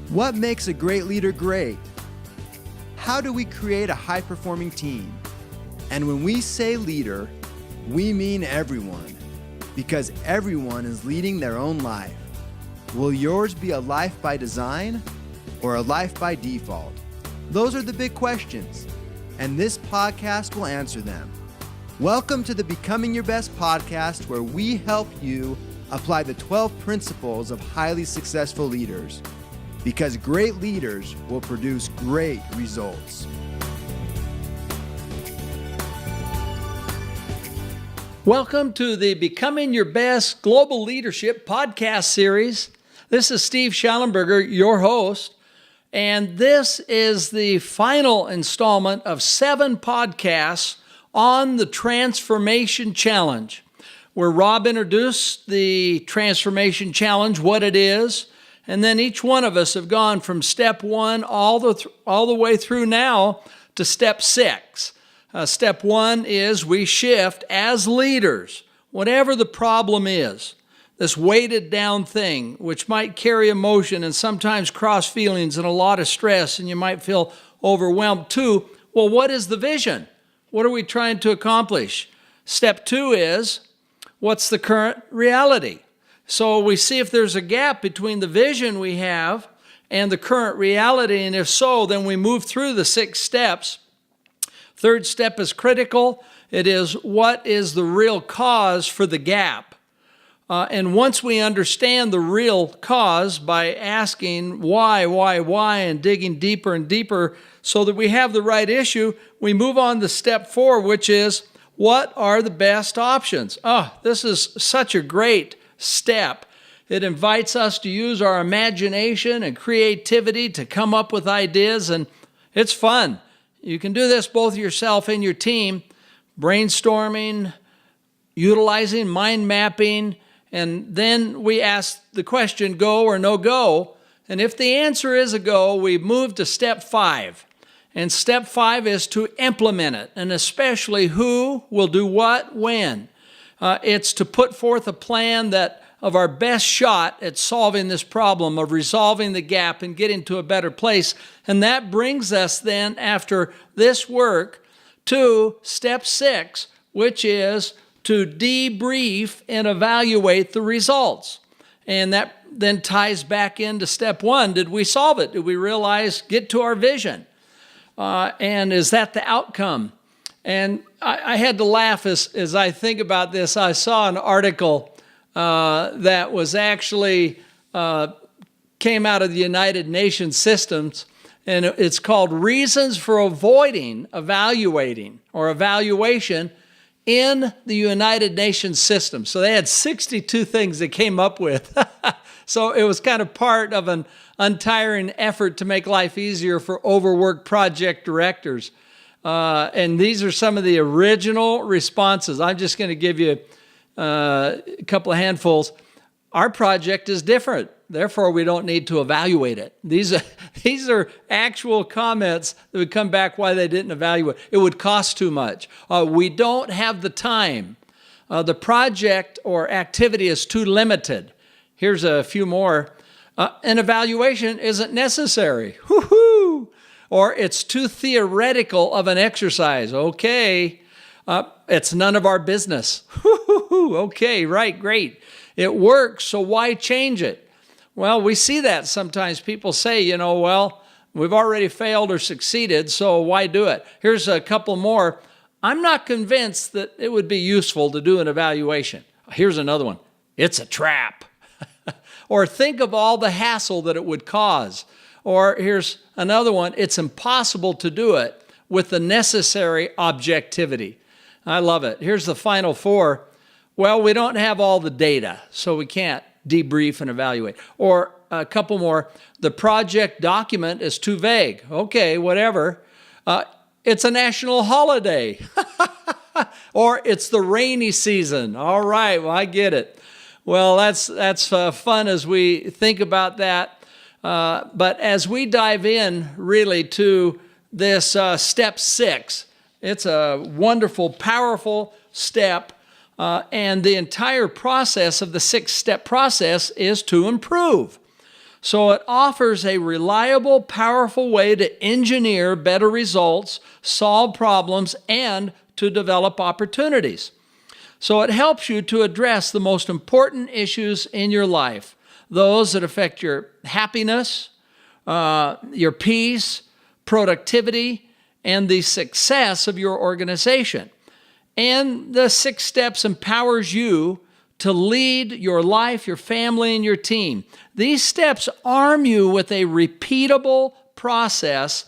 What makes a great leader great? How do we create a high-performing team? And when we say leader, we mean everyone, because everyone is leading their own life. Will yours be a life by design or a life by default? Those are the big questions, and this podcast will answer them. Welcome to the Becoming Your Best podcast, where we help you apply the 12 principles of highly successful leaders, because great leaders will produce great results. Welcome to the Becoming Your Best Global Leadership podcast series. This is Steve Shallenberger, your host, and this is the final installment of 7 podcasts on the Transformation Challenge, where Rob introduced the Transformation Challenge, what it is, and then each one of us have gone from step 1 all the way through now to step 6. Step 1 is we shift as leaders, whatever the problem is, this weighted down thing, which might carry emotion and sometimes cross feelings and a lot of stress, and you might feel overwhelmed too. Well, what is the vision? What are we trying to accomplish? Step 2 is, what's the current reality? So we see if there's a gap between the vision we have and the current reality, and if so, then we move through the 6 steps. Third step is critical. It is, what is the real cause for the gap? And once we understand the real cause by asking why, and digging deeper and deeper so that we have the right issue, we move on to step 4, which is, what are the best options? This is such a great step. It invites us to use our imagination and creativity to come up with ideas, and it's fun. You can do this both yourself and your team, brainstorming, utilizing mind mapping, and then we ask the question, go or no go, and if the answer is a go, we move to step 5. And step 5 is to implement it, and especially who will do what, when. It's to put forth a plan that of our best shot at solving this problem, of resolving the gap and getting to a better place. And that brings us then, after this work, to step 6, which is to debrief and evaluate the results. And that then ties back into step 1. Did we solve it? Did we realize, get to our vision? And is that the outcome? And I had to laugh as I think about this. I saw an article that was actually came out of the United Nations systems, and it's called Reasons for Avoiding Evaluating or Evaluation in the United Nations system. So they had 62 things they came up with. So it was kind of part of an untiring effort to make life easier for overworked project directors. And these are some of the original responses. I'm just going to give you a couple of handfuls. Our project is different, therefore we don't need to evaluate it. These are actual comments that would come back why they didn't evaluate. It would cost too much. We don't have the time. The project or activity is too limited. Here's a few more. An evaluation isn't necessary. Woo-hoo! Or it's too theoretical of an exercise. Okay. It's none of our business. Okay, right, great. It works, so why change it? Well, we see that sometimes. People say, well, we've already failed or succeeded, so why do it? Here's a couple more. I'm not convinced that it would be useful to do an evaluation. Here's another one. It's a trap. Or think of all the hassle that it would cause. Or here's another one. It's impossible to do it with the necessary objectivity. I love it. Here's the final 4. Well, we don't have all the data, so we can't debrief and evaluate. Or a couple more. The project document is too vague. Okay, whatever. It's a national holiday. Or it's the rainy season. All right, well, I get it. Well, that's fun as we think about that. But as we dive in really to this step 6, it's a wonderful, powerful step. And the entire process of the 6-step process is to improve. So it offers a reliable, powerful way to engineer better results, solve problems, and to develop opportunities. So it helps you to address the most important issues in your life, those that affect your happiness, your peace, productivity, and the success of your organization. And the 6 steps empowers you to lead your life, your family, and your team. These steps arm you with a repeatable process,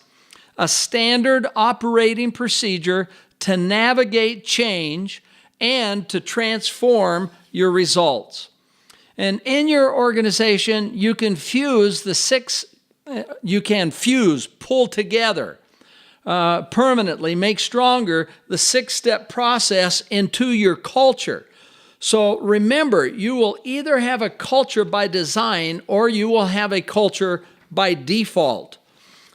a standard operating procedure to navigate change and to transform your results. And in your organization, you can fuse, pull together permanently, make stronger the 6-step process into your culture. So remember, you will either have a culture by design or you will have a culture by default.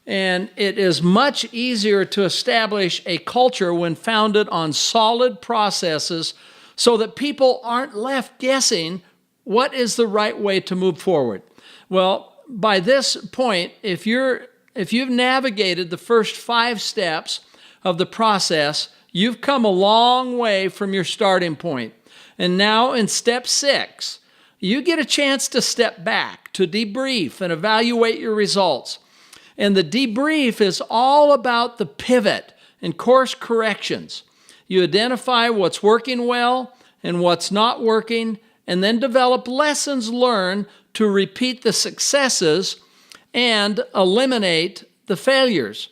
And it is much easier to establish a culture when founded on solid processes so that people aren't left guessing what is the right way to move forward. Well, by this point, if you've navigated the first 5 steps of the process, you've come a long way from your starting point. And now in step 6, you get a chance to step back, to debrief and evaluate your results. And the debrief is all about the pivot and course corrections. You identify what's working well and what's not working, and then develop lessons learned to repeat the successes and eliminate the failures.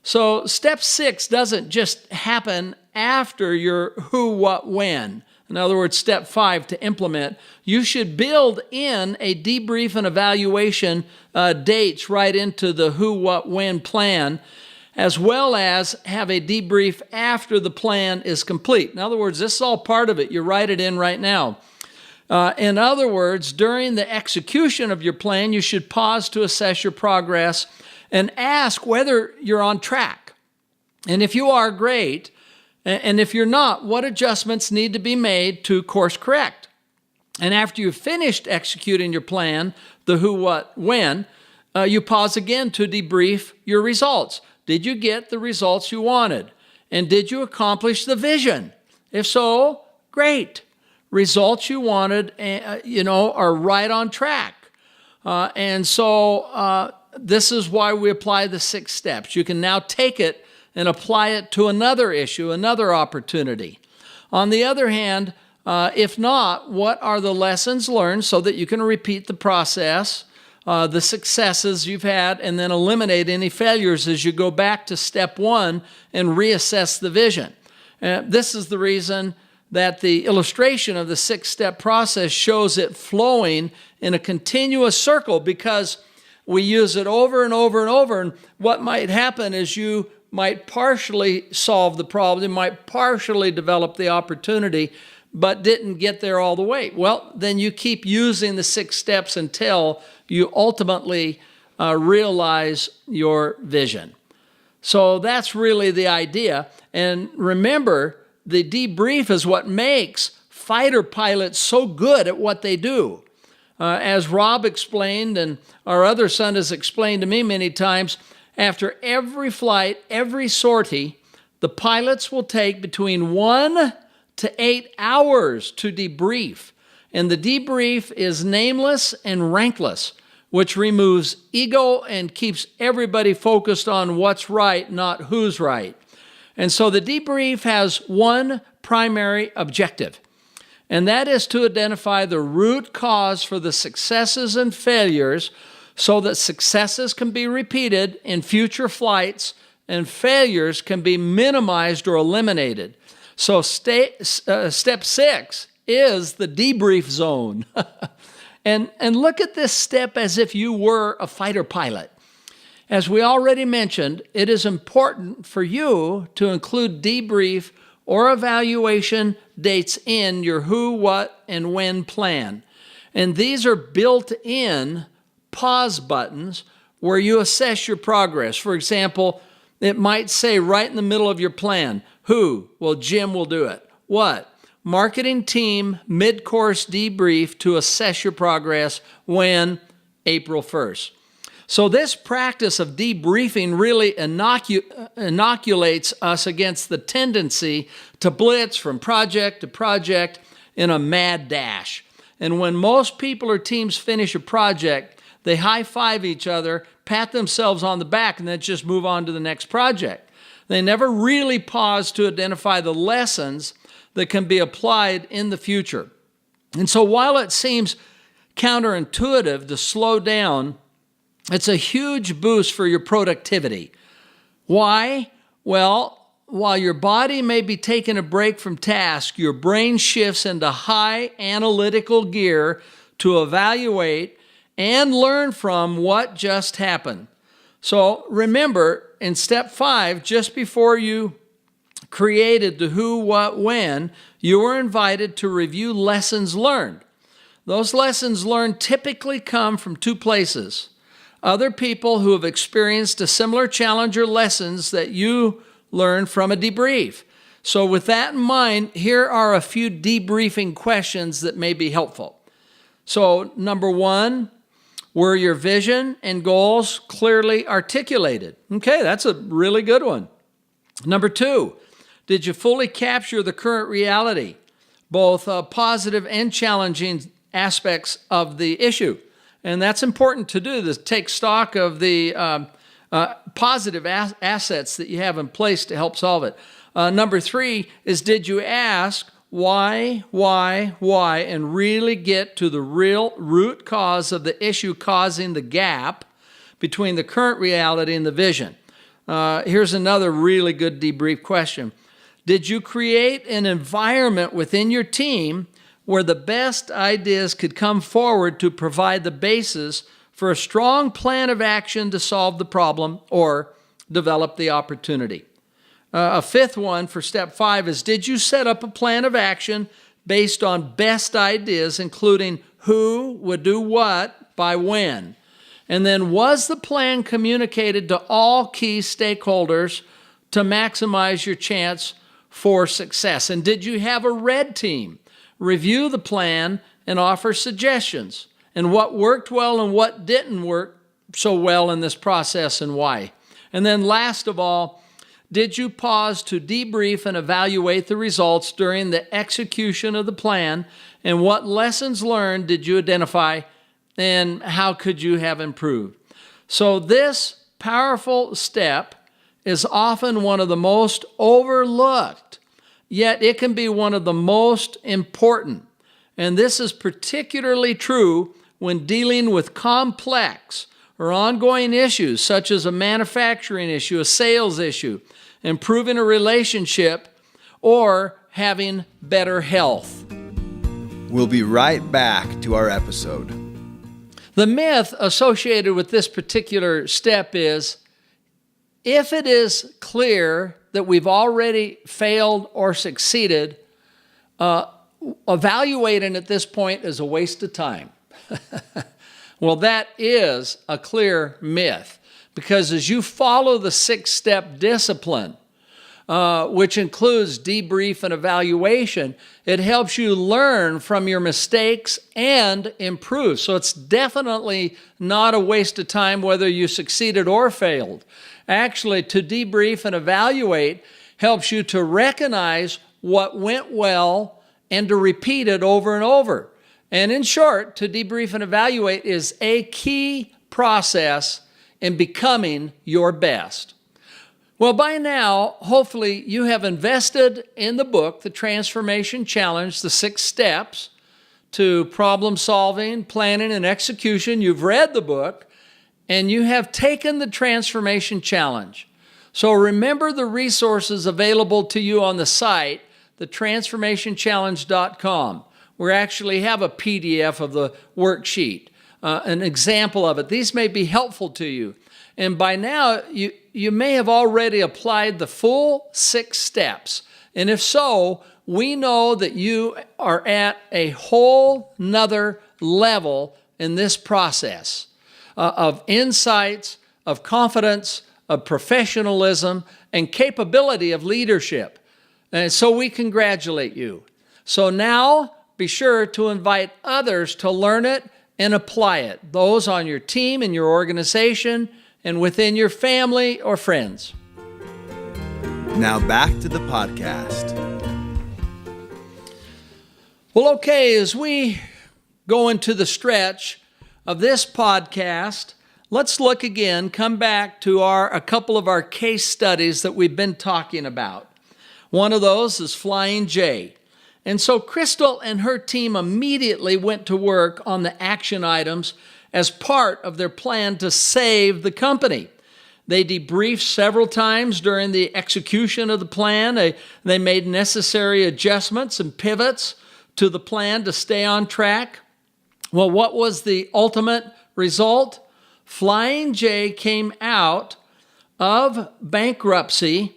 So step 6 doesn't just happen after your who, what, when. In other words, step 5 to implement. You should build in a debrief and evaluation dates right into the who, what, when plan, as well as have a debrief after the plan is complete. In other words, this is all part of it. You write it in right now. In other words, during the execution of your plan, you should pause to assess your progress and ask whether you're on track. And if you are, great. And if you're not, what adjustments need to be made to course correct? And after you've finished executing your plan, the who, what, when, you pause again to debrief your results. Did you get the results you wanted? And did you accomplish the vision? If so, great. Results you wanted, are right on track. And so this is why we apply the 6 steps. You can now take it and apply it to another issue, another opportunity. On the other hand, if not, what are the lessons learned so that you can repeat the process, the successes you've had, and then eliminate any failures as you go back to step 1 and reassess the vision. This is the reason that the illustration of the 6-step process shows it flowing in a continuous circle, because we use it over and over and over. And what might happen is you might partially solve the problem, you might partially develop the opportunity, but didn't get there all the way. Well, then you keep using the 6 steps until you ultimately realize your vision. So that's really the idea. And remember, the debrief is what makes fighter pilots so good at what they do. As Rob explained, and our other son has explained to me many times, after every flight, every sortie, the pilots will take between 1 to 8 hours to debrief. And the debrief is nameless and rankless, which removes ego and keeps everybody focused on what's right, not who's right. And so the debrief has one primary objective, and that is to identify the root cause for the successes and failures so that successes can be repeated in future flights and failures can be minimized or eliminated. So step 6 is the debrief zone. And look at this step as if you were a fighter pilot. As we already mentioned, it is important for you to include debrief or evaluation dates in your who, what, and when plan. And these are built-in pause buttons where you assess your progress. For example, it might say right in the middle of your plan, who? Well, Jim will do it. What? Marketing team mid-course debrief to assess your progress. When? April 1st. So this practice of debriefing really inoculates us against the tendency to blitz from project to project in a mad dash. And when most people or teams finish a project, they high-five each other, pat themselves on the back, and then just move on to the next project. They never really pause to identify the lessons that can be applied in the future. And so while it seems counterintuitive to slow down, it's a huge boost for your productivity. Why? Well, while your body may be taking a break from task, your brain shifts into high analytical gear to evaluate and learn from what just happened. So remember, in step 5, just before you created the who, what, when, you were invited to review lessons learned. Those lessons learned typically come from 2 places. Other people who have experienced a similar challenge or lessons that you learned from a debrief. So with that in mind, here are a few debriefing questions that may be helpful. So number 1, were your vision and goals clearly articulated? Okay, that's a really good one. Number 2, did you fully capture the current reality, both positive and challenging aspects of the issue? And that's important to do, to take stock of the positive assets that you have in place to help solve it. Number 3 is, did you ask why, and really get to the real root cause of the issue causing the gap between the current reality and the vision? Here's another really good debrief question. Did you create an environment within your team where the best ideas could come forward to provide the basis for a strong plan of action to solve the problem or develop the opportunity? A 5th one for step 5 is, did you set up a plan of action based on best ideas, including who would do what by when? And then, was the plan communicated to all key stakeholders to maximize your chance for success? And did you have a red team review the plan and offer suggestions? And what worked well and what didn't work so well in this process and why? And then last of all, did you pause to debrief and evaluate the results during the execution of the plan? And what lessons learned did you identify, and how could you have improved? So this powerful step is often one of the most overlooked, yet it can be one of the most important. And this is particularly true when dealing with complex or ongoing issues such as a manufacturing issue, a sales issue, improving a relationship, or having better health. We'll be right back to our episode. The myth associated with this particular step is, if it is clear that we've already failed or succeeded, evaluating at this point is a waste of time. Well, that is a clear myth, because as you follow the 6-step discipline, which includes debrief and evaluation, it helps you learn from your mistakes and improve. So it's definitely not a waste of time whether you succeeded or failed. Actually, to debrief and evaluate helps you to recognize what went well and to repeat it over and over. And in short, to debrief and evaluate is a key process in becoming your best. Well, by now, hopefully you have invested in the book, The Transformation Challenge, the 6 steps to problem solving, planning, and execution. You've read the book, and you have taken the Transformation Challenge. So remember the resources available to you on the site, thetransformationchallenge.com. We actually have a PDF of the worksheet, an example of it. These may be helpful to you. And by now, you may have already applied the full 6 steps. And if so, we know that you are at a whole nother level in this process of insights, of confidence, of professionalism, and capability of leadership. And so we congratulate you. So now be sure to invite others to learn it and apply it, those on your team, in your organization, and within your family or friends. Now back to the podcast. Well, okay, as we go into the stretch of this podcast, let's look again, come back to a couple of our case studies that we've been talking about. One of those is Flying J. And so Crystal and her team immediately went to work on the action items as part of their plan to save the company. They debriefed several times during the execution of the plan. They made necessary adjustments and pivots to the plan to stay on track. Well, what was the ultimate result? Flying J came out of bankruptcy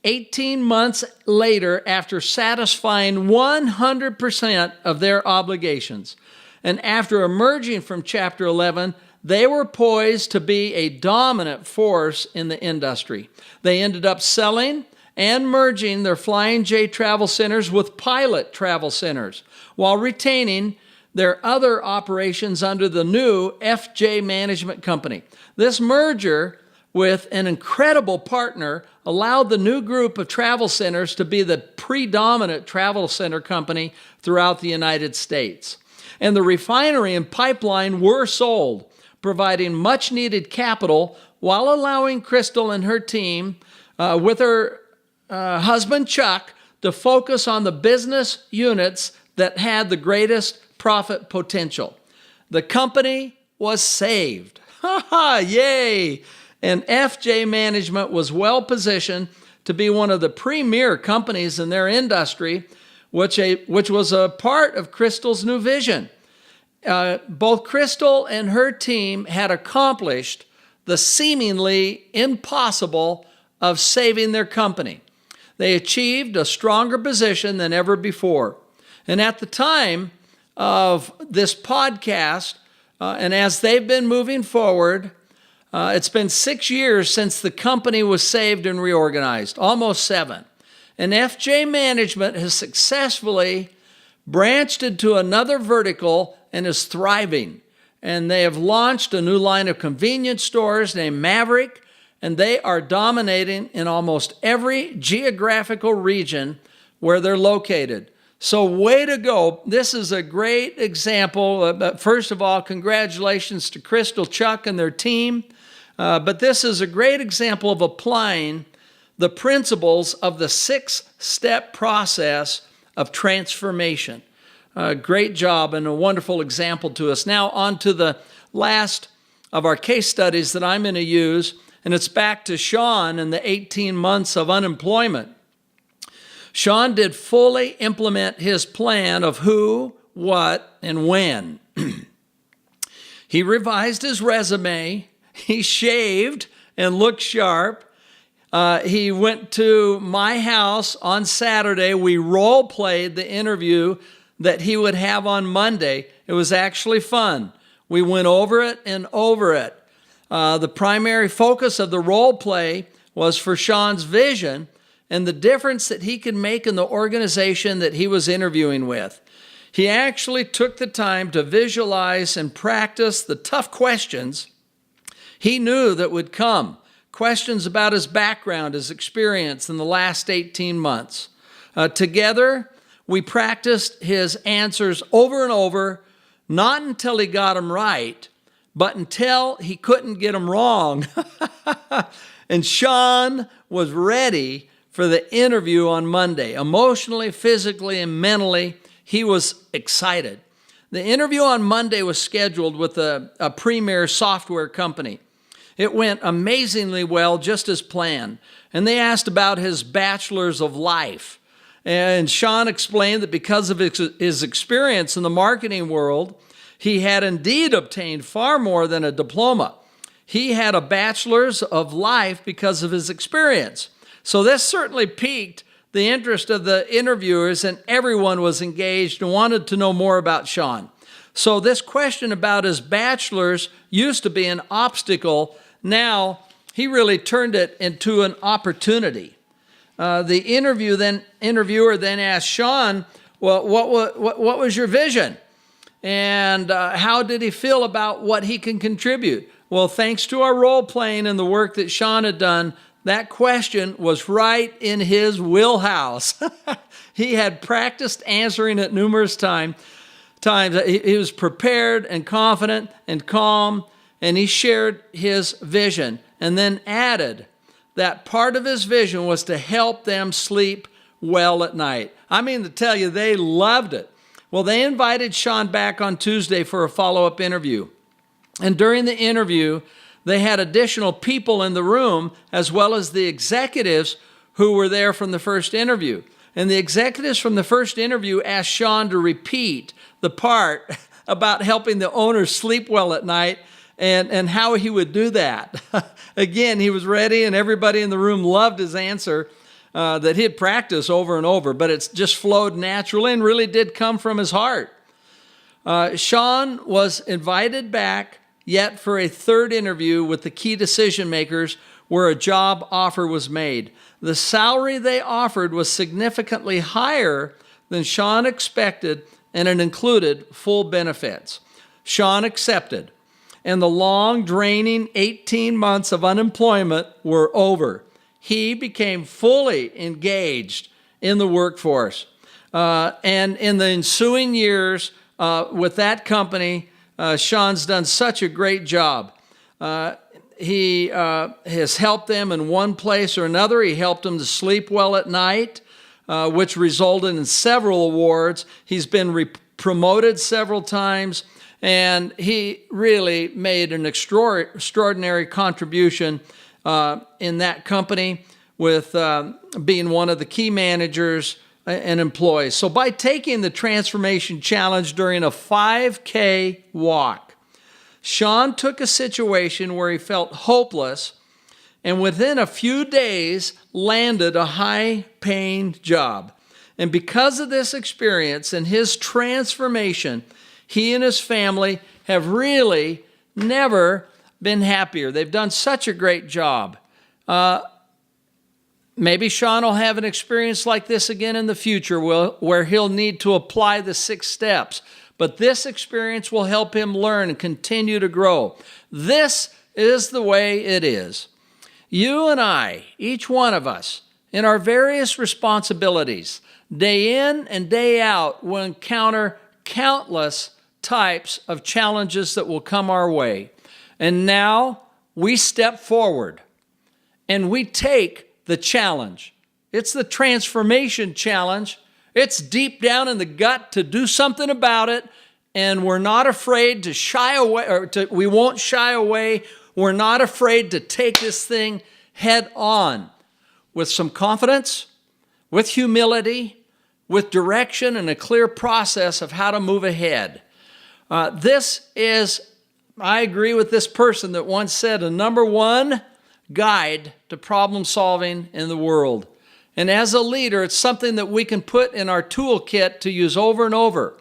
18 months later after satisfying 100% of their obligations. And after emerging from Chapter 11, they were poised to be a dominant force in the industry. They ended up selling and merging their Flying J travel centers with Pilot Travel Centers while retaining their other operations under the new FJ Management Company. This merger with an incredible partner allowed the new group of travel centers to be the predominant travel center company throughout the United States. And the refinery and pipeline were sold, providing much needed capital while allowing Crystal and her team with her husband Chuck to focus on the business units that had the greatest profit potential. The company was saved. Ha ha, yay! And FJ Management was well positioned to be one of the premier companies in their industry, which was a part of Crystal's new vision. Both Crystal and her team had accomplished the seemingly impossible of saving their company. They achieved a stronger position than ever before. And at the time of this podcast, and as they've been moving forward, it's been 6 years since the company was saved and reorganized, almost 7. And FJ Management has successfully branched into another vertical and is thriving. And they have launched a new line of convenience stores named Maverick, and they are dominating in almost every geographical region where they're located. So way to go. This is a great example. First of all, congratulations to Crystal, Chuck, and their team. But this is a great example of applying the principles of the 6-step process of transformation. Great job and a wonderful example to us. Now on to the last of our case studies that I'm going to use, and it's back to Shawn and the 18 months of unemployment. Shawn did fully implement his plan of who, what, and when. He revised his resume. He shaved and looked sharp. He went to my house on Saturday. We role-played the interview that he would have on Monday. It was actually fun. We went over it and over it. The primary focus of the role play was for Shawn's vision and the difference that he could make in the organization that he was interviewing with. He actually took the time to visualize and practice the tough questions he knew that would come. Questions about his background, his experience in the last 18 months. Together, we practiced his answers over and over, not until he got them right, but until he couldn't get them wrong. And Shawn was ready for the interview on Monday. Emotionally, physically, and mentally, he was excited. The interview on Monday was scheduled with a premier software company. It went amazingly well, just as planned. And they asked about his bachelor's of life. And Shawn explained that because of his experience in the marketing world, he had indeed obtained far more than a diploma. He had a bachelor's of life because of his experience. So this certainly piqued the interest of the interviewers, and everyone was engaged and wanted to know more about Shawn. So this question about his bachelor's used to be an obstacle. Now he really turned it into an opportunity. The interviewer then asked Shawn, well, what was your vision? And how did he feel about what he can contribute? Well, thanks to our role playing and the work that Shawn had done, that question was right in his wheelhouse. He had practiced answering it numerous times. He was prepared and confident and calm, and he shared his vision and then added that part of his vision was to help them sleep well at night. I mean to tell you, they loved it. Well, they invited Shawn back on Tuesday for a follow-up interview. And during the interview, they had additional people in the room, as well as the executives who were there from the first interview. And the executives from the first interview asked Shawn to repeat the part about helping the owners sleep well at night and how he would do that. Again, he was ready, and everybody in the room loved his answer that he'd practiced over and over, but it's just flowed naturally and really did come from his heart. Shawn was invited back yet for a third interview with the key decision makers where a job offer was made. The salary they offered was significantly higher than Shawn expected, and it included full benefits. Shawn accepted, and the long, draining 18 months of unemployment were over. He became fully engaged in the workforce. And in the ensuing years with that company, Shawn's done such a great job. He has helped them in one place or another. He helped them to sleep well at night, which resulted in several awards. He's been promoted several times, and he really made an extraordinary contribution in that company with being one of the key managers and employees. So by taking the transformation challenge during a 5K walk, Shawn took a situation where he felt hopeless and within a few days landed a high-paying job. And because of this experience and his transformation, he and his family have really never been happier. They've done such a great job. Maybe Shawn will have an experience like this again in the future where he'll need to apply the 6 steps. But this experience will help him learn and continue to grow. This is the way it is. You and I, each one of us, in our various responsibilities, day in and day out, will encounter countless types of challenges that will come our way. And now we step forward and we take the challenge. It's the transformation challenge. It's deep down in the gut to do something about it, and we're not afraid to shy away, we won't shy away. We're not afraid to take this thing head on with some confidence, with humility, with direction, and a clear process of how to move ahead. This is, I agree with this person that once said, a number one guide to problem solving in the world. And as a leader, it's something that we can put in our toolkit to use over and over.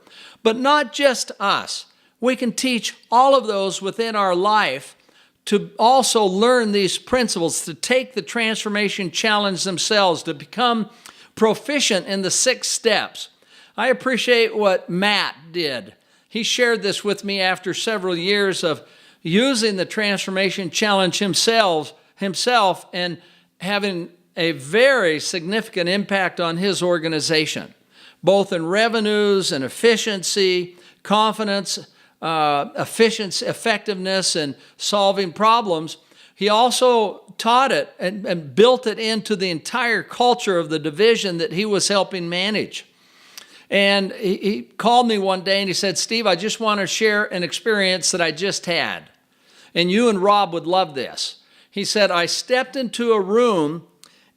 But not just us. We can teach all of those within our life to also learn these principles, to take the transformation challenge themselves, to become proficient in the 6 steps. I appreciate what Matt did. He shared this with me after several years of using the transformation challenge himself and having a very significant impact on his organization, both in revenues and efficiency, confidence, effectiveness, and solving problems. He also taught it and built it into the entire culture of the division that he was helping manage. And he called me one day and he said, Steve, I just want to share an experience that I just had. And you and Rob would love this. He said, I stepped into a room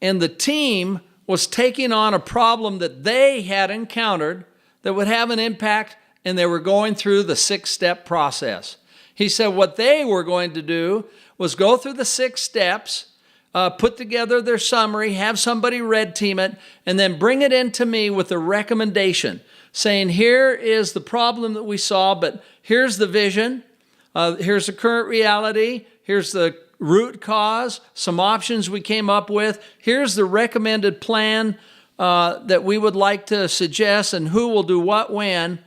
and the team was taking on a problem that they had encountered that would have an impact, and they were going through the 6-step process. He said what they were going to do was go through the 6 steps, put together their summary, have somebody red team it, and then bring it into me with a recommendation saying, here is the problem that we saw, but here's the vision, here's the current reality, here's the root cause, some options we came up with, here's the recommended plan that we would like to suggest and who will do what when.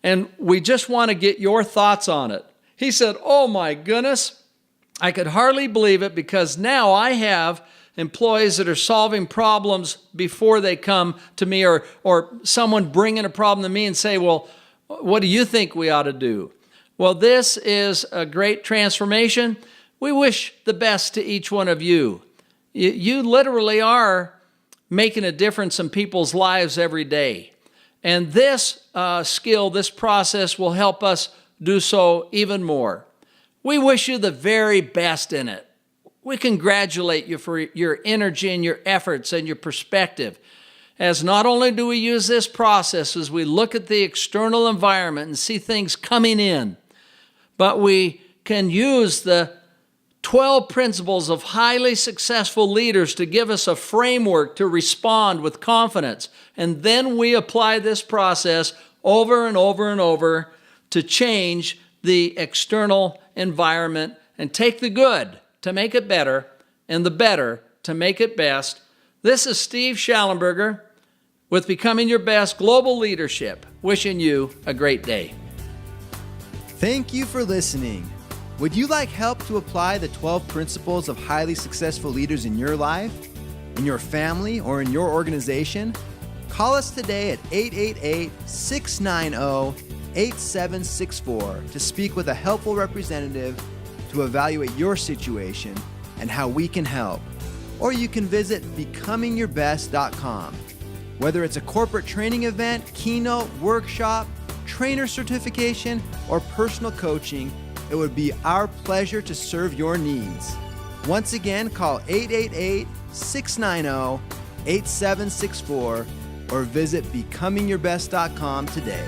and we just want to get your thoughts on it. He said, "Oh my goodness, I could hardly believe it because now I have employees that are solving problems before they come to me, or someone bringing a problem to me and say, well, what do you think we ought to do?" Well, this is a great transformation. We wish the best to each one of you. You literally are making a difference in people's lives every day. And this skill, this process will help us do so even more. We wish you the very best in it. We congratulate you for your energy and your efforts and your perspective, as not only do we use this process as we look at the external environment and see things coming in, but we can use the 12 principles of highly successful leaders to give us a framework to respond with confidence. And then we apply this process over and over and over to change the external environment and take the good to make it better and the better to make it best. This is Steve Shallenberger with Becoming Your Best Global Leadership, wishing you a great day. Thank you for listening. Would you like help to apply the 12 principles of highly successful leaders in your life, in your family, or in your organization? Call us today at 888-690-8764 to speak with a helpful representative to evaluate your situation and how we can help. Or you can visit BecomingYourBest.com. Whether it's a corporate training event, keynote, workshop, trainer certification, or personal coaching, it would be our pleasure to serve your needs. Once again, call 888-690-8764 or visit BecomingYourBest.com today.